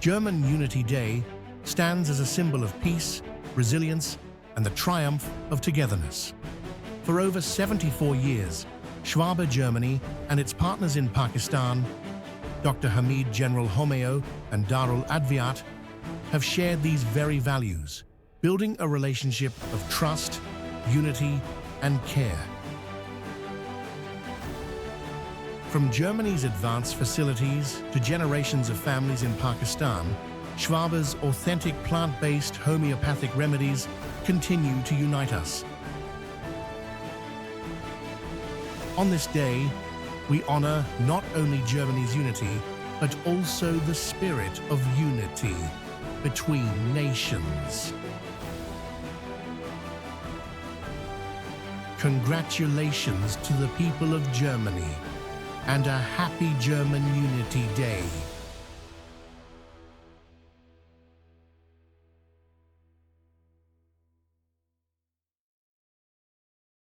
German Unity Day stands as a symbol of peace, resilience, and the triumph of togetherness. For over 74 years, Schwabe Germany and its partners in Pakistan, Dr. Hamid General Homeo and Darul Adviat, have shared these very values, building a relationship of trust, unity, and care. From Germany's advanced facilities to generations of families in Pakistan, Schwabe's authentic plant-based homeopathic remedies continue to unite us. On this day, we honor not only Germany's unity, but also the spirit of unity between nations. Congratulations to the people of Germany, and a happy German Unity Day.